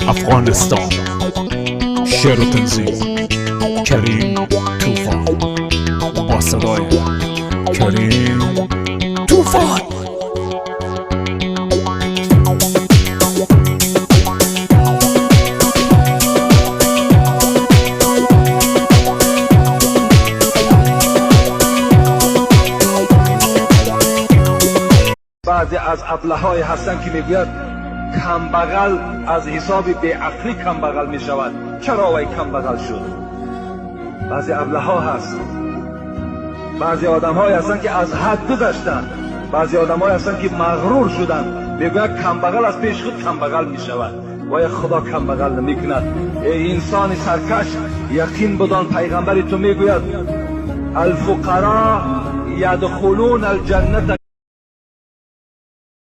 افغانستان. شعر و تنظیم کریم طوفان، با صدای کریم طوفان. بعضی از ابله‌های هستن که میگوید کمبغل از حساب بیعقلی کمبغل می شود. چرا وی کمبغل شد؟ بعضی ابله‌ها هست، بعضی آدم‌های هستن که از حد گذشتن، بعضی آدم‌های هستن که مغرور شدن، میگوید کمبغل از پیش خود کمبغل می شود. وای خدا کمبغل نمی کند. ای انسان سرکش، یقین بدان پیغمبر تو میگوید الفقراء یدخلون الجنت